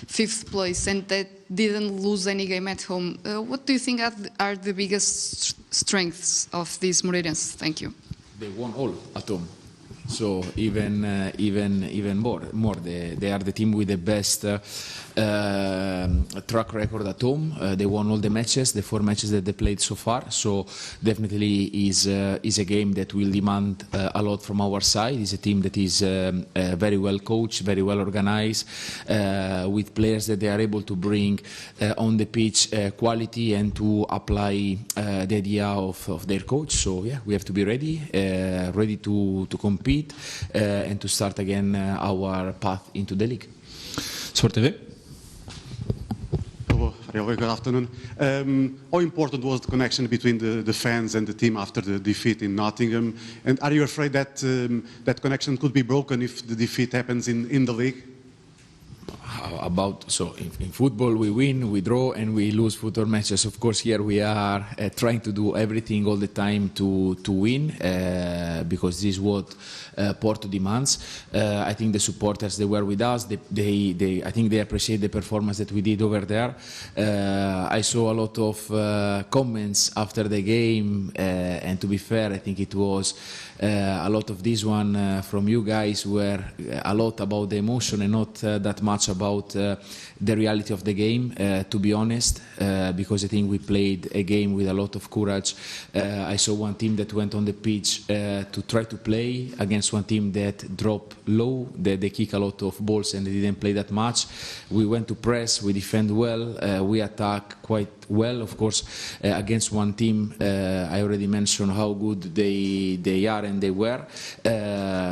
fifth place and that didn't lose any game at home. What do you think are the biggest strengths of this Moreirense? Thank you. They won all at home. So even more. They are the team with the best track record at home. They won all the matches, the 4 matches that they played so far. So definitely is a game that will demand a lot from our side. It's a team that is very well coached, very well organized, with players that they are able to bring on the pitch quality and to apply the idea of their coach. So yeah, we have to be ready to compete. And to start again our path into the league. Sport TV. Hello, good afternoon. How important was the connection between the fans and the team after the defeat in Nottingham? And are you afraid that that connection could be broken if the defeat happens in the league? In football we win, we draw and we lose football matches. Of course here we are trying to do everything all the time to win because this is what Porto demands. I think the supporters, they were with us. I think they appreciate the performance that we did over there. I saw a lot of comments after the game and to be fair, I think it was a lot of this one from you guys were a lot about the emotion and not that much about the reality of the game, to be honest, because I think we played a game with a lot of courage. I saw one team that went on the pitch to try to play against one team that dropped low, that they kick a lot of balls and they didn't play that much. We went to press, we defend well, we attack quite well, of course, against one team. I already mentioned how good they are and they were.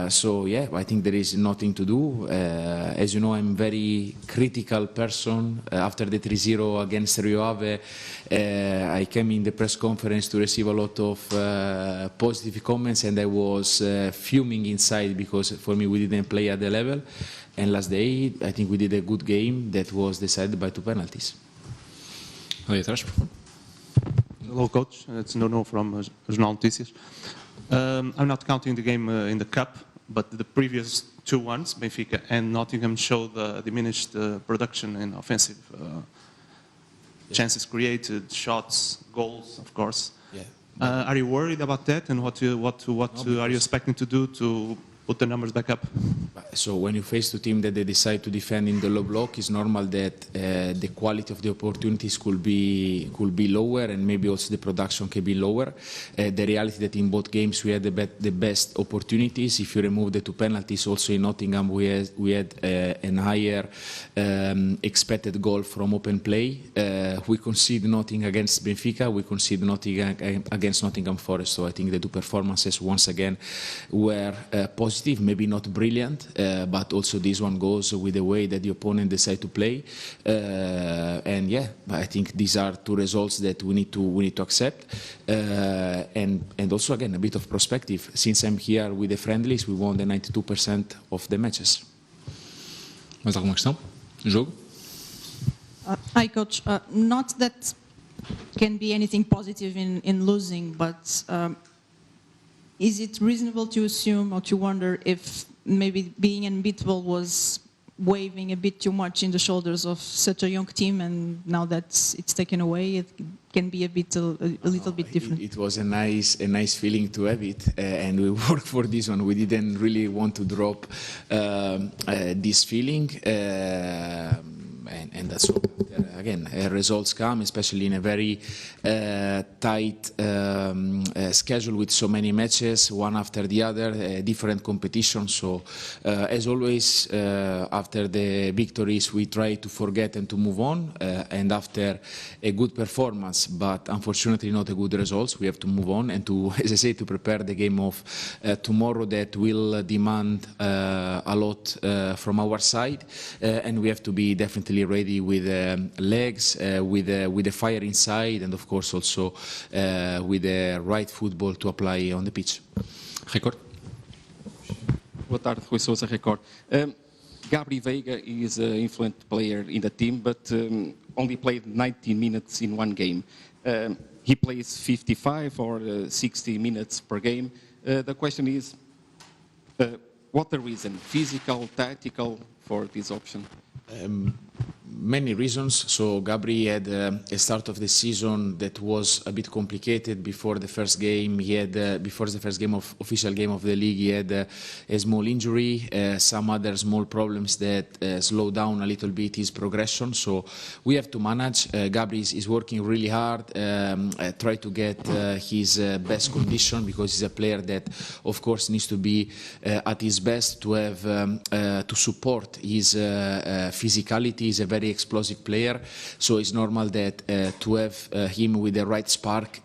So yeah, I think there is nothing to do. As you know, I'm very critical person. After the 3-0 against Rio Ave, I came in the press conference to receive a lot of positive comments and I was fuming inside because for me we didn't play at the level. And last day, I think we did a good game that was decided by 2 penalties. Hello, coach. It's Nuno from Jornal Notícias. I'm not counting the game in the cup, but the previous 2 ones, Benfica and Nottingham, showed diminished production in offensive chances created, shots, goals, of course. Yeah. Are you worried about that, and what are you expecting to do to put the numbers back up? So when you face 2 teams that they decide to defend in the low block, it's normal that the quality of the opportunities could be lower and maybe also the production can be lower. The reality that in both games we had the best opportunities. If you remove the 2 penalties, also in Nottingham we had a higher expected goal from open play. We conceded nothing against Benfica, we conceded nothing against Nottingham Forest. So I think the 2 performances once again were positive, maybe not brilliant, but also this one goes with the way that the opponent decide to play. And yeah, I think these are 2 results that we need to accept. And also again a bit of perspective. Since I'm here with the friendlies, we won the 92% of the matches. Mais alguma questão? Jogo? Hi, coach. Not that can be anything positive in losing, but is it reasonable to assume or to wonder if maybe being unbeatable was waving a bit too much in the shoulders of such a young team, and now that it's taken away, it can be a little bit different? It was a nice feeling to have it, and we worked for this one. We didn't really want to drop this feeling. And that's all. Again, results come, especially in a very tight schedule with so many matches, one after the other, different competitions. So, as always, after the victories, we try to forget and to move on. And after a good performance, but unfortunately not a good results, we have to move on and to, as I say, to prepare the game of tomorrow that will demand a lot from our side, and we have to be definitely ready with legs, with the fire inside, and of course also with the right football to apply on the pitch. Record. Boa tarde, Rui Sousa, Record. Gabri Veiga is an influent player in the team, but only played 19 minutes in one game. He plays 55 or 60 minutes per game. The question is, what the reason, physical, tactical, for this option? many reasons. So Gabri had a start of the season that was a bit complicated before the first game. He had before the first game of official game of the league, he had a small injury, some other small problems that slowed down a little bit his progression. So we have to manage. Gabri is working really hard, try to get his best condition, because he's a player that, of course, needs to be at his best to have to support his physicality. He's a very explosive player, so it's normal that to have him with the right spark,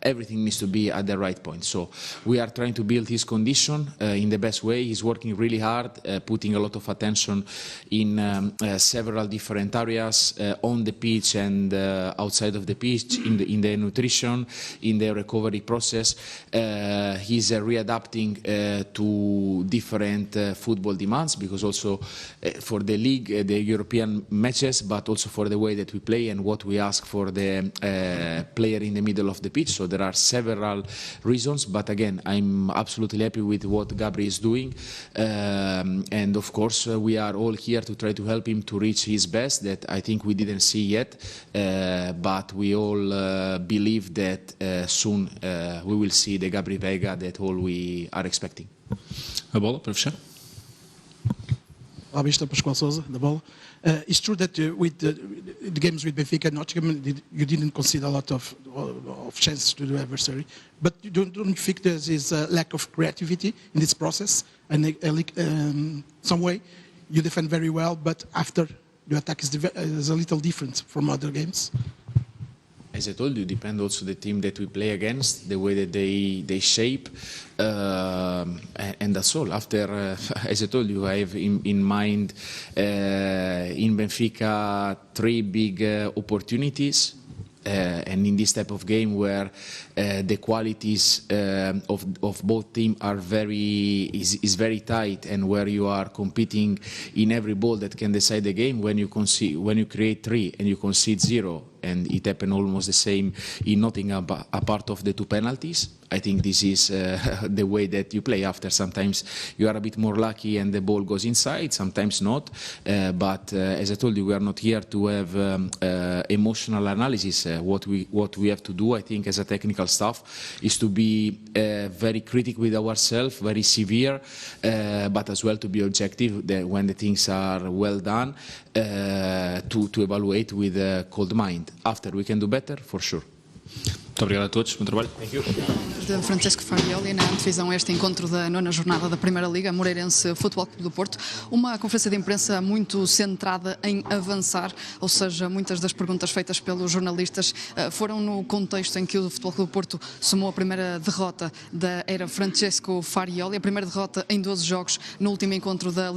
everything needs to be at the right point. So we are trying to build his condition in the best way. He's working really hard, putting a lot of attention in several different areas on the pitch and outside of the pitch, in the nutrition, in the recovery process. He's readapting to different football demands, because also for the league, the European matches, but also for the way that we play and what we ask for the player in the middle of the pitch. So there are several reasons, but again, I'm absolutely happy with what Gabri is doing, and of course we are all here to try to help him to reach his best that I think we didn't see yet, but we all believe that soon we will see the Gabri Veiga that all we are expecting. A bola para fechar. Olá, Mr. Pascoal Souza, da Bola. It's true that with the games with Benfica and Nottingham, you didn't concede a lot of chances to the adversary. But don't you think there is a lack of creativity in this process? And some way you defend very well, but after the attack is a little different from other games? As I told you, depend also the team that we play against, the way that they shape, and that's all. After, as I told you, I have in mind in Benfica 3 big opportunities. And in this type of game where the qualities of both teams are very tight, and where you are competing in every ball that can decide the game, when you create 3 and you concede 0, and it happened almost the same in Nottingham, apart of the 2 penalties. I think this is the way that you play. After, sometimes you are a bit more lucky and the ball goes inside, sometimes not. But as I told you, we are not here to have emotional analysis. What we have to do, I think, as a technical staff, is to be very critical with ourselves, very severe, but as well to be objective when the things are well done, to evaluate with a cold mind. After, we can do better, for sure. Muito obrigado a todos, bom trabalho. De Francesco Farioli, na Antevisão, este encontro da 9ª jornada da Primeira Liga, Moreirense Futebol Clube do Porto. Uma conferência de imprensa muito centrada em avançar, ou seja, muitas das perguntas feitas pelos jornalistas foram no contexto em que o Futebol Clube do Porto somou a primeira derrota da era Francesco Farioli, a primeira derrota em 12 jogos no último encontro da Liga.